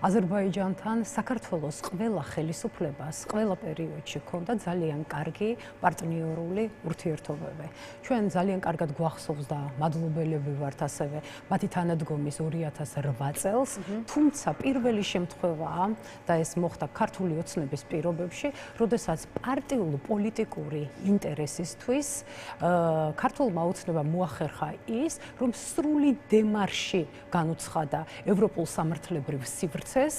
აზერბაიჯანთან საქართველოს ყველა ხელისუფლებას ყველა პერიოდში ჰქონდა ძალიან კარგი პარტნიორული ურთიერთობები. ჩვენ ძალიან კარგად გვახსოვს და მადლობელები ვართ ასევე მათი თანადგომის 2008 წელს, თუმცა პირველი შემთხვევაა და ეს მოხდა ქართული ოცნების პირობებში, როდესაც პარტიულ-პოლიტიკური ინტერესისთვის ქართულმა ოცნებამ მოახერხა ის, რომ სრული დემარში განუცხადა ევროპულ სამართლებრივ სივრცეს,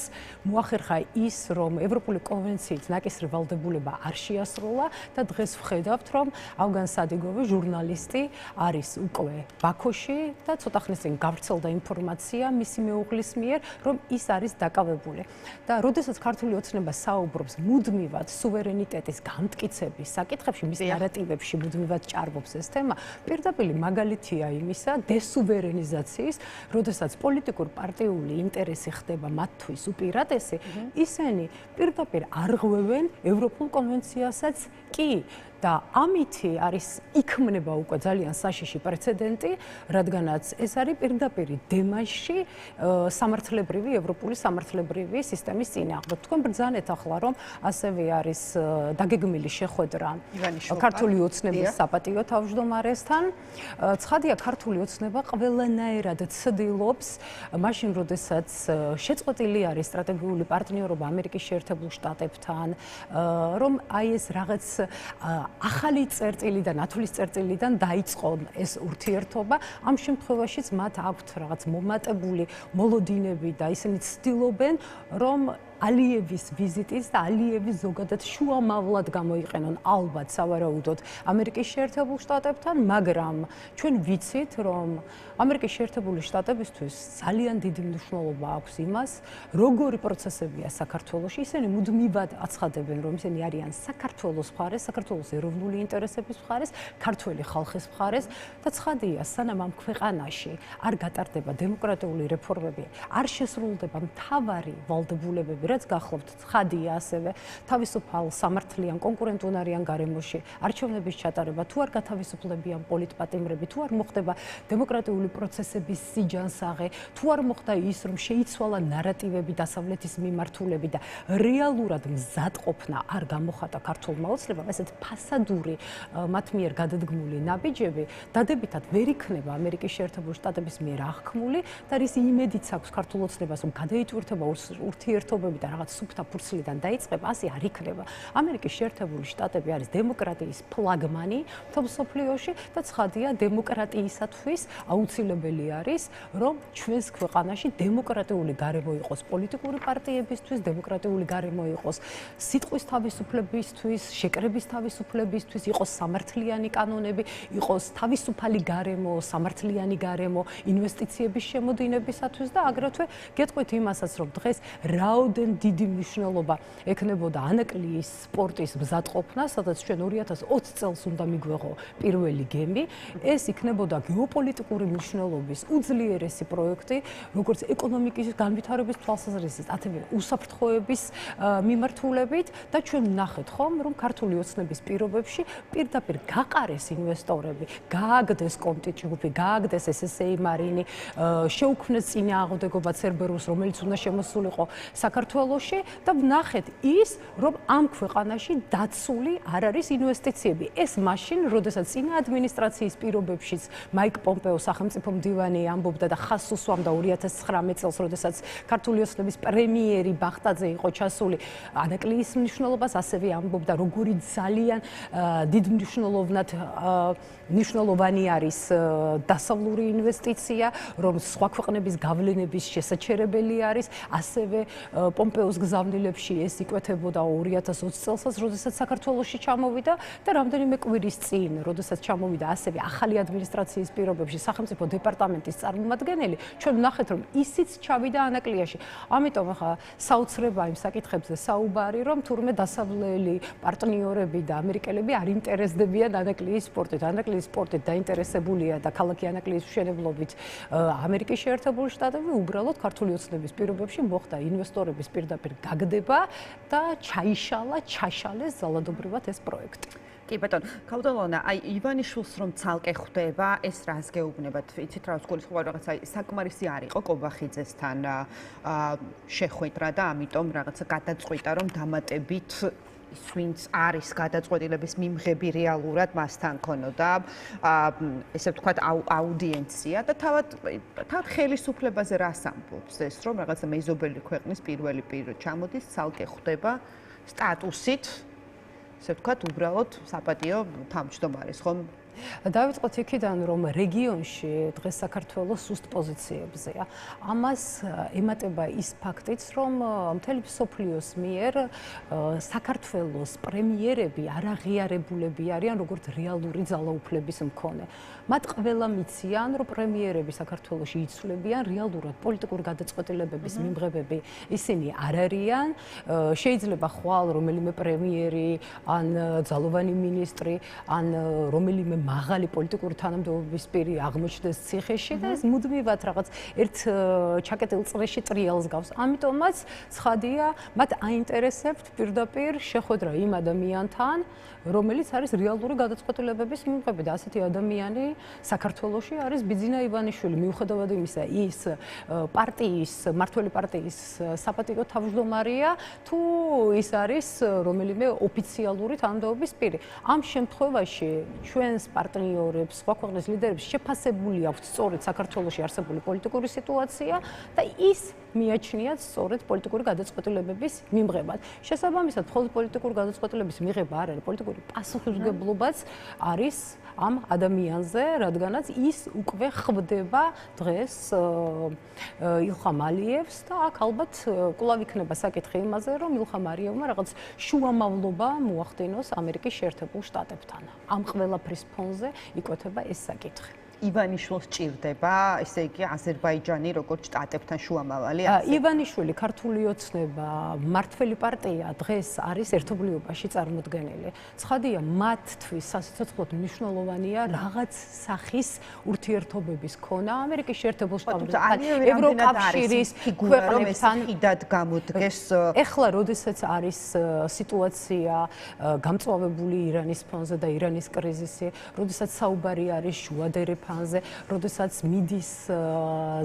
მოახერხა ის, რომ ევროპული კონვენციით ნაკისრი ვალდებულება არ შეასრულა და დღეს ვხედავთ, რომ ავგან სადიგოვი ჟურნალისტი არის უკვე ბაქოში და ცოტა ხნის წინ გავრცელდა ინფორმაცია მისი მეუღლის მიერ, რომ ის არის დაკავებული. და როდესაც ქართული ოცნება საუბრობს მუდმივად სუვერენიტეტის განმტკიცების საკითხებში, მის ნარატივებში მუდმივად ჭარბობს ეს თემა, პირდაპირ მაგალითია იმისა დესუვერენიზაციის, როდესაც პოლიტიკურ პარტიული ინტერესი ხდება მათთვის უპირატესი, ისინი პირდაპირ არღვევენ ევროპულ კონვენციასაც კი და ამითი არის იქმნება უკვე ძალიან საშიში პრეცედენტი, რადგანაც ეს არის პირდაპირ დემარში სამართლებრივი ევროპული სამართლებრივი სისტემის წინააღმდეგ. თქვენ ბრძანეთ ახლა, რომ ასევე არის დაგეგმილი შეხვედრა ქართული ოცნების საპატიო თავმჯდომარესთან. ცხადია, ქართული ოცნება ყველანაირად ცდილობს, მაშინ როდესაც შეწყვეტილი არის სტრატეგიული პარტნიორობა ამერიკის შეერთებულ შტატებთან, რომ აი ეს რაღაც ახალი წერტილიდან, ათვლის წერტილიდან დაიწყო ეს ურთიერთობა. ამ შემთხვევაშიც მათ აქვთ რაღაც მომატებული მოლოდინები და ისინი ცდილობენ, რომ ალიევის ვიზიტის და ალიევის ზოგადად შუამავლად გამოიყენონ ალბათ სავარაუდოდ ამერიკის შეერთებულ შტატებთან, მაგრამ ჩვენ ვიცით, რომ ამერიკის შეერთებული შტატებისთვის ძალიან დიდი მნიშვნელობა აქვს იმას, როგორი პროცესებია საქართველოში. ისინი მუდმივად აცხადებენ, რომ ისინი არიან საქართველოს მხარეს, საქართველოს ეროვნული ინტერესების მხარეს, ქართველი ხალხის მხარეს და ცხადია, სანამ ამ ქვეყანაში არ გატარდება დემოკრატიული რეფორმები, არ შესრულდება მთავარი ვალდებულებები, რაც გახლავთ ცხადია ასევე თავისუფალ სამართლიან კონკურენტუნარიან გარემოში არჩევნების ჩატარება, თუ არ გათავისუფლებიან პოლიტპატიმრები, თუ არ მოხდება დემოკრატიული პროცესების სიჯანსაღე, თუ არ მოხდა ის, რომ შეიცვალა ნარატივები დასავლეთის მიმართულები და რეალურად მზადყოფნა არ გამოხატა ქართულმა ოცნებამ, ესეთ ფასადური მათ მიერ გადადგმული ნაბიჯები დადებითად ვერ იქნება ამერიკის შეერთებული შტატების მიერ აღქმული და რის იმედიც აქვს ქართულ ოცნებას, რომ გადაიტვირთება ურთიერთობები და რაღაც სუფთა ფურცლიდან დაიწყება, ასე არ იქნება. ამერიკის შეერთებული შტატები არის დემოკრატიის ფლაგმანი მსოფლიოში და ცხადია, დემოკრატიისათვის აუცილებელი არის, რომ ჩვენს ქვეყანაში დემოკრატიული გარემო იყოს პოლიტიკური პარტიებისთვის, დემოკრატიული გარემო იყოს სიტყვის თავისუფლებისთვის, შეკრების თავისუფლებისთვის, იყოს სამართლიანი კანონები, იყოს თავისუფალი გარემო, სამართლიანი გარემო ინვესტიციების შემოდინებისათვის და აგრეთვე გეტყვით იმასაც, რომ დღეს რაოდენ დიდი მნიშვნელობა ექნებოდა ანაკლიის სპორტის მზადყოფნა, სადაც ჩვენ 2020 წელს უნდა მიგვეღო პირველი გემი. ეს იქნებოდა გეოპოლიტიკური მნიშვნელობის უძლიერესი პროექტი, როგორც ეკონომიკის განვითარების თვალსაზრისით, ასევე უსაფრთხოების მიმართულებით და ჩვენ ვნახეთ ხომ, რომ ქართული ოცნების პირობებში პირდაპირ გაყარეს ინვესტორები, გააგდეს კონტი ჯგუფი, გააგდეს SSA მარინი, შეუქმნეს წინააღმდეგობა ცერბერუს, რომელიც უნდა შემოსულიყო საქართველოში და ვნახეთ ის, რომ ამ ქვეყანაში დაცული არ არის ინვესტიციები. ეს მაშინ, როდესაც წინა ადმინისტრაციის პირობებშიც მაიკ პომპეო სახელმწიფო მდივანი ამბობდა და ხაზს უსვამდა 2019 წელს, როდესაც ქართული ოცნების პრემიერი ბახტაძე იყო ჩასული, ანაკლიის მნიშვნელობას ასევე ამბობდა, როგორი ძალიან დიდ მნიშვნელოვანი არის დასავლური ინვესტიცია, რომ სხვა ქვეყნების გავლენების შესაჩერებელი არის, ასევე პომპეოს გზავნილებში ეს იკვეთებოდა 2020 წელსაც, როდესაც საქართველოში ჩამოვიდა და რამდენიმე კვირის წინ, როდესაც ჩამოვიდა ასევე ახალი ადმინისტრაციის პირობებში სახელმწიფო დეპარტამენტის წარმომადგენელი, ჩვენ ვნახეთ, რომ ისიც ჩავიდა ანაკლიაში. ამიტომ ახლა საოცრებაა იმ საკითხებზე საუბარი, რომ თურმე დასავლელი პარტნიორები და ამერიკელები არ ინტერესდებიან ანაკლიის სპორტით. ანაკლიის სპორტით დაინტერესებულია და ქალაქი ანაკლიის მშენებლობით ამერიკის შეერთებული შტატები, უბრალოდ ქართული ოცნების პირობებში მოხდა ინვესტორების პირდაპირ გაგდება და ჩაშალეს ძალადობრივად ეს პროექტი. კი ბატონო, ქავდალონა, აი ივანიშვილს რომ ცალკე ხვდება, ეს რას გეუბნებათ? იცით რა გულისხმობა რაღაცა საკმარისი არ იყო კობახიძესთან შეხვედრა და ამიტომ რაღაცა გადაწყვიტა რომ დამატებით ის ვინც არის გადაწყვეტილების მიმღები რეალურად მასთან ქონოდა ესე ვთქვათ აუდიენცია და თავად ხელისუფლებაზე რას ამბობს ეს რომ რაღაცა მეზობელი ქვეყნის პირველი პირი ჩამოდის ცალკე ხვდება სტატუსით ესე ვთქვათ უბრალოდ საპატიო თავმჯდომარის ხომ დავიწყოთ იქიდან რომ რეგიონში დღეს საქართველოს სუსტ პოზიციებზეა. ამას ემატება ის ფაქტიც, რომ მთელი მსოფლიოს მიერ საქართველოს პრემიერები არ აღიარებულები არიან როგორც რეალური ძალაუფლების მქონე. მათ ყველა მიციან, რომ პრემიერები საქართველოში იცვლებიან რეალურად პოლიტიკური გადაწყვეტილებების მიმღებები ისინი არ არიან. შეიძლება ხვალ რომელიმე პრემიერი ან ძალოვანი მინისტრი ან რომელიმე მაღალი პოლიტიკური თანამდებობის პირი აღმოჩნდეს ციხეში და ეს მუდმივად რაღაც ერთ ჩაკეტილ წრეში ტრიალს გავს. ამიტომაც ცხადია, მათ აინტერესებთ პირდაპირ შეხვედრა იმ ადამიანთან, რომელიც არის რეალური გადაწყვეტილებების მიმღები და ასეთი ადამიანი საქართველოში არის ბიძინა ივანიშვილი. მიუხედავად იმისა, ის მართველი პარტიის საპატიო თავმჯდომარეა, თუ ის არის რომელიმე ოფიციალური თანამდებობის პირი. ამ შემთხვევაში ჩვენს პარტნიორებს, სხვა ქვეყნის ლიდერებს შეფასებული აქვთ სწორედ საქართველოში არსებული პოლიტიკური სიტუაცია და ის მიაჩნიათ სწორედ პოლიტიკური გადაწყვეტილებების მიმღებად. შესაბამისად, მხოლოდ პოლიტიკური გადაწყვეტილების მიღება არ არის, პოლიტიკური პასუხისმგებლობაც არის ამ ადამიანზე, რადგანაც ის უკვე ხვდება დღეს ილხამ ალიევს და აქ ალბათ კვლავ იქნება საკითხი იმაზე, რომ ილხამ ალიევმა რაღაც შუამავლობა მოახდინოს ამერიკის შეერთებულ შტატებთან. ამ ყველაფრის ფონზე იკვეთება ეს საკითხი. ივანიშვილს ჭირდება, ესე იგი აზერბაიჯანი როგორც შტატებთან შუამავალი. ივანიშვილი ქართული ოცნება, მმართველი პარტია დღეს არის ერთობლიობაში წარმოდგენილი. ცხადია, მათთვის სასიცოცხლოდ მნიშვნელოვანია რაღაც სახის ურთიერთობების ქონა ამერიკის შეერთებულ შტატებთან, ევროკავშირის ქვეყნებთან. ხიდად გამოდგეს. ეხლა, როდესაც არის სიტუაცია გამწვავებული ირანის ფონზე და ირანის კრიზისი, როდესაც საუბარი არის შუადერე ფანზე, როდესაც მიდის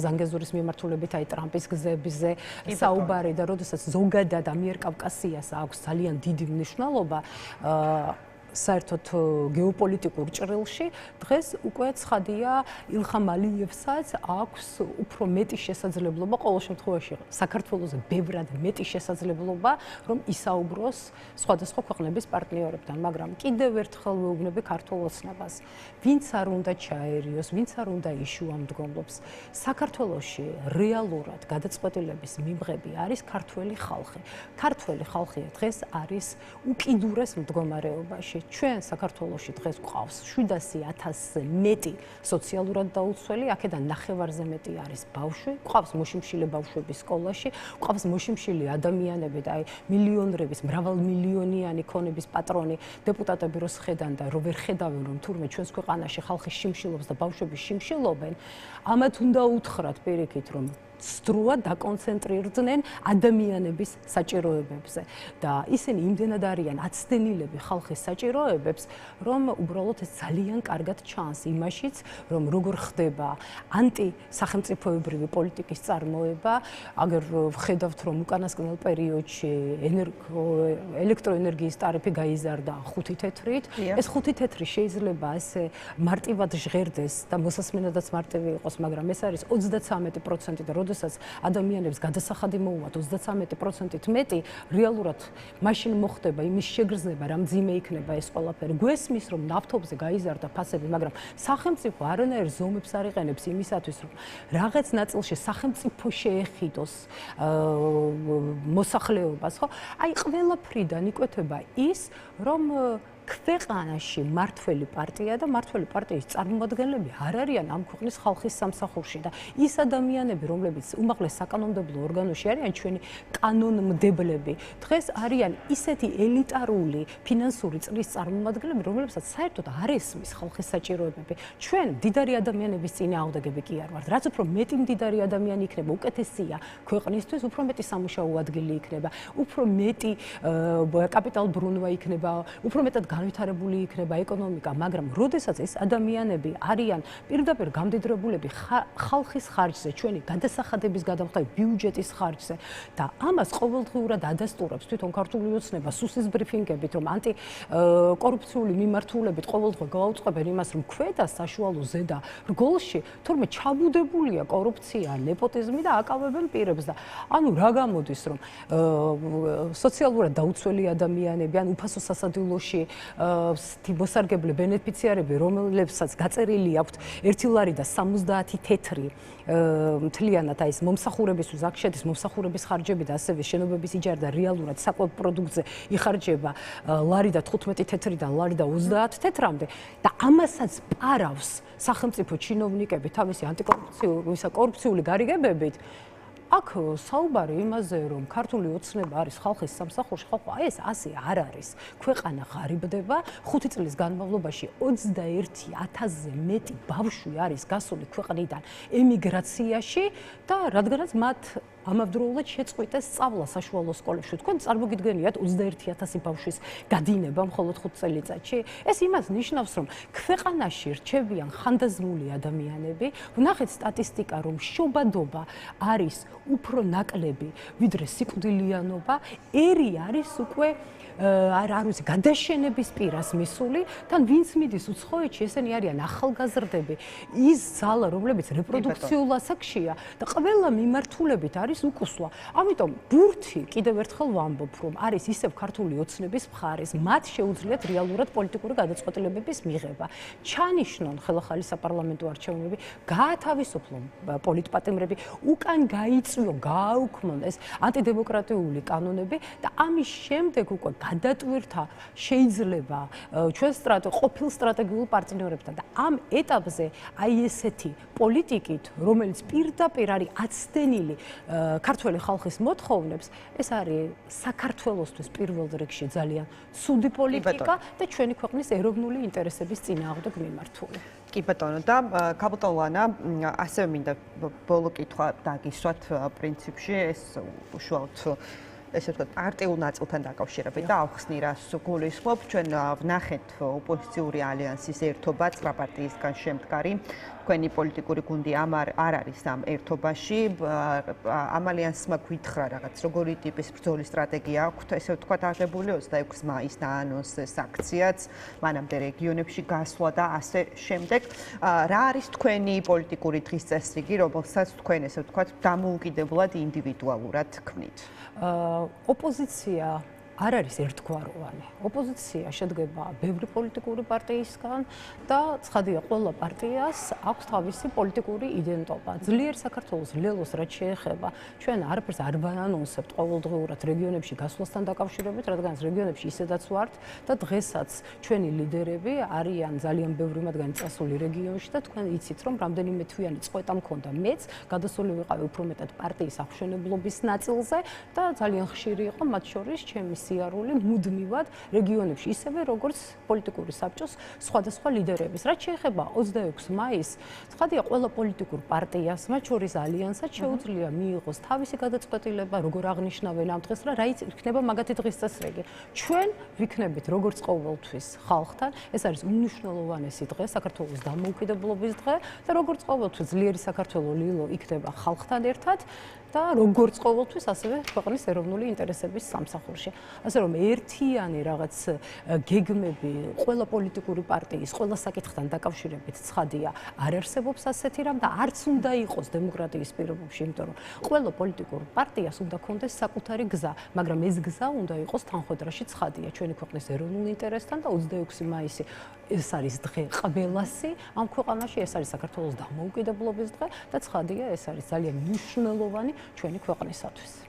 ზანგეზურის მიმართულებით აი ტრამპის გზებზე საუბარი და როდესაც ზოგადად ამიერკავკასიას აქვს ძალიან დიდი მნიშვნელობა საერთოდ გეოპოლიტიკურ ჭრილში დღეს უკვე ცხადია ილხამ ალიევსაც აქვს უფრო მეტი შესაძლებლობა ყოველ შემთხვევაში საქართველოს ბევრად მეტი შესაძლებლობა რომ ისაუბროს სხვადასხვა ქვეყნების პარტნიორებთან მაგრამ კიდევ ერთხელ ვეუბნები ქართულ ოცნებას ვინც არ უნდა ჩაერიოს ვინც არ უნდა იშუა მდგომლობს საქართველოში რეალურად გადაწყვეტილების მიმღები არის ქართველი ხალხი დღეს არის უკიდურეს მდგომარეობაში ჩვენ საქართველოში დღეს გვყავს 700,000-ზე მეტი სოციალურად დაუცველი, აქედან ნახევარზე მეტი არის ბავშვი, გვყავს მოშიმშილე ბავშვები სკოლაში, გვყავს მოშიმშილი ადამიანები და აი მილიონრების, მრავალმილიონიანი ქონების პატრონი დეპუტატები რო სხედან და რო ვერ ხედავენ რომ თურმე ჩვენს ქვეყანაში ხალხი შიმშილობს და ბავშვები შიმშილობენ, ამათ უნდა უთხრათ პირიქით რომ სტრუად დაკონცენტრირდნენ ადამიანების საჭიროებებზე და ისინი იმდენად არიან აცდენილები ხალხის საჭიროებებს, რომ უბრალოდ ეს ძალიან კარგად ჩანს იმაშიც, რომ როგორ ხდება ანტისახელმწიფოებრივი პოლიტიკის წარმოება, აგერ ვხედავთ, რომ უკანასკნელ პერიოდში ელექტროენერგიის ტარიფი გაიზარდა 5 თეთრით. ეს 5 თეთრი შეიძლება ასე მარტივად ჟღერდეს და მოსასმენადაც მარტივი იყოს, მაგრამ ეს არის 33% და როდესაც ადამიანებს გადასახადი მოუვათ 33%-ით მეტი, რეალურად მაშინ მოხდება იმის შეგრძნება, რა მძიმე იქნება ეს ყველაფერი. გვესმის, რომ ნავთობზე გაიზარდა ფასები, მაგრამ სახელმწიფო არანაირ ზომებს არ იყენებს იმისათვის, რომ რაღაც ნაწილში სახელმწიფო შეეხიდოს მოსახლეობას, ხო? აი ყველაფრიდან იკვეთება ის, რომ ქვეყანაში მმართველი პარტია და მმართველი პარტიის წარმომადგენლები არ არიან ამ ქვეყნის ხალხის სამსახურში და ის ადამიანები, რომლებიც უმაღლეს საკანონმდებლო ორგანოში არიან ჩვენი კანონმდებლები, დღეს არიან ისეთი ელიტარული ფინანსური წრის წარმომადგენლები, რომლებსაც საერთოდ არ ესმის ხალხის საჭიროებები. ჩვენ მდიდარი ადამიანების წინააღმდეგები კი არ ვართ. რაც უფრო მეტი მდიდარი ადამიანი იქნება, უკეთესია ქვეყნისთვის, უფრო მეტი სამუშაო ადგილი იქნება, უფრო მეტი კაპიტალბრუნვა იქნება, უფრო მეტად განვითარებული იქნება ეკონომიკა, მაგრამ როდესაც ეს ადამიანები არიან პირდაპირ გამდიდრებულები ხალხის ხარჯზე, ჩვენი გადასახადების გადამხდარი ბიუჯეტის ხარჯზე და ამას ყოველდღიურად ადასტურებს თვითონ ქართული ოცნება სუსის ბრიფინგებით, რომ ანტიკორუფციული მიმართულებით ყოველდღე გაუწყებენ იმას, რომ ქვედა საშუალო ზედა რგოლში თურმე ჩაბუდებულია კორუფცია, ნეპოტიზმი და აკავებენ პირებს და ანუ რა გამოდის, რომ სოციალურად დაუცველი ადამიანები ან უფასო სასადილოში მოსარგებლე ბენეფიციარები, რომლებსაც გაწერილი აქვთ 1 ლარი და 70 თეთრი მთლიანად აი ეს მომსახურებისთვის აქ შედის მომსახურების ხარჯები და ასევე შენობების იჯარი და რეალურად საკვებ პროდუქტზე იხარჯება ლარი და 15 თეთრიდან ლარი და 30 თეთრამდე და ამასაც პარავს სახელმწიფო ჩინოვნიკები თავისი ანტიკორუფციული გარიგებებით. აქ საუბარი იმაზე, რომ ქართული ოცნება არის ხალხის სამსახურში, ხო, ეს ასე არ არის. ქვეყანა ღარიბდება, 5 წლის განმავლობაში 21,000-ზე მეტი ბავშვი არის გასული ქვეყნიდან ემიგრაციაში და რადგანაც მათ ამავდროულად შეწყვიტეს სწავლა საშუალო სკოლებში. თქვენ წარმოგიდგენიათ 21,000 ბავშვის გადინება მხოლოდ 5 წელიწადში? ეს იმას ნიშნავს, რომ ქვეყანაში რჩებიან ხანდაზმული ადამიანები. ვნახეთ სტატისტიკა, რომ შობადობა არის უფრო ნაკლები, ვიდრე სიკვდილიანობა. ერი არის უკვე არ ვიცი, გადაშენების პირას მისული, თან ვინც მიდის უცხოეთში, ესენი არიან ახალგაზრდები, ის ძალა, რომლებიც რეპროდუქციულ ასაკშია და ყველა მიმართულებით არის უკუსვა. ამიტომ ბურთი, კიდევ ერთხელ ვამბობ, რომ არის ისევ ქართული ოცნების მხარეს, მათ შეუძლიათ რეალურად პოლიტიკური გადაწყვეტილებების მიღება. ჩანიშნონ ხელახალი საპარლამენტო არჩევნები, გაათავისუფლონ პოლიტპატიმრები, უკან გაიწვიონ, გააუქმონ ეს ანტიდემოკრატიული კანონები და ამის შემდეგ უკვე გადატვირთა შეიძლება ჩვენ ყოფილ სტრატეგიულ პარტნიორებთან და ამ ეტაპზე აი ესეთი პოლიტიკით, რომელიც პირდაპირ არის აცდენილი ქართველი ხალხის მოთხოვნებს, ეს არის საქართველოსთვის პირველ რიგში ძალიან ცუდი პოლიტიკა და ჩვენი ქვეყნის ეროვნული ინტერესების წინააღმდეგ მიმართული. კი ბატონო და კაპიტოლანა ასევე მინდა ბოლო კითხვა დაგისვათ პრინციპში ეს უშუალოდ ესე ვთქვათ, პარტიულ ნაწილთან დაკავშირებით და ახსნი რას გულისხმობ, ჩვენ ვნახეთ ოპოზიციური ალიანსის ერთობა ცხრა პარტიისგან შემდგარი. თქვენი პოლიტიკური გუნდი არ არის ამ ერთობაში. ამ ალიანსმა გვითხრა რაღაც როგორი ტიპის ბრძოლის სტრატეგია აქვთ, ესე ვთქვათ, აღებული 26 მაისს დაანონსეს აქციაც, მანამდე რეგიონებში გასვლა და ასე შემდეგ. რა არის თქვენი პოლიტიკური დღის წესრიგი, რომელსაც თქვენ ესე ვთქვათ, დამოუკიდებლად ინდივიდუალურად ქმნით? ოპოზიცია არ არის ერთგვაროვანი. ოპოზიცია შედგება ბევრი პოლიტიკური პარტიისგან და ცხადია, ყველა პარტიას აქვს თავისი პოლიტიკური იდენტობა. ძლიერ საქართველოს ლელოს რაც შეეხება, ჩვენ არაფერს არ ვანონსებთ ყოველდღიურად რეგიონებში გასვლასთან დაკავშირებით, რადგან რეგიონებში ისედაც ვართ და დღესაც ჩვენი ლიდერები არიან ძალიან ბევრი მათგანი წასული რეგიონში და თქვენ იცით, რომ რამდენიმე თვიანი წყვეტა მქონდა მეც, გადასული ვიყავი უფრო მეტად პარტიის აღშენებლობის ნაწილზე და ძალიან ხშირი იყო მათ შორის ჩემი სიარული მუდმივად რეგიონებში, ისევე როგორც პოლიტიკური საბჭოს სხვადასხვა ლიდერების. რაც შეეხება 26 მაისს, ცხადია, ყველა პოლიტიკურ პარტიას, მათ შორის ალიანსად შეუძლია მიიღოს თავისი გადაწყვეტილება, როგორ აღნიშნავენ ამ დღეს, რა იქნება მაგათი დღის წესრიგი. ჩვენ ვიქნებით როგორც ყოველთვის ხალხთან, ეს არის უმნიშვნელოვანესი დღე, საქართველოს დამოუკიდებლობის დღე და როგორც ყოველთვის ძლიერი საქართველო ლილო იქნება ხალხთან ერთად და როგორც ყოველთვის ასევე ქვეყნის ეროვნული ინტერესების სამსახურში. ასე რომ ერთიანი რაღაც გეგმები ყველა პოლიტიკური პარტიის, ყველა საკითხთან დაკავშირებით ცხადია, არ არსებობს ასეთი რამ და არც უნდა იყოს დემოკრატიის პირობებში, იმიტომ რომ ყველა პოლიტიკურ პარტიას უნდა კონდეს საკუთარი გზა, მაგრამ ეს გზა უნდა იყოს თანხმედრაში ცხადია ჩვენი ქვეყნის ეროვნულ ინტერესთან და 26 მაისი ეს არის დღე ყველასი ამ ქვეყანაში, ეს არის საქართველოს დამოუკიდებლობის დღე და ცხადია, ეს არის ძალიან მნიშვნელოვანი ჩვენი ქვეყნისათვის.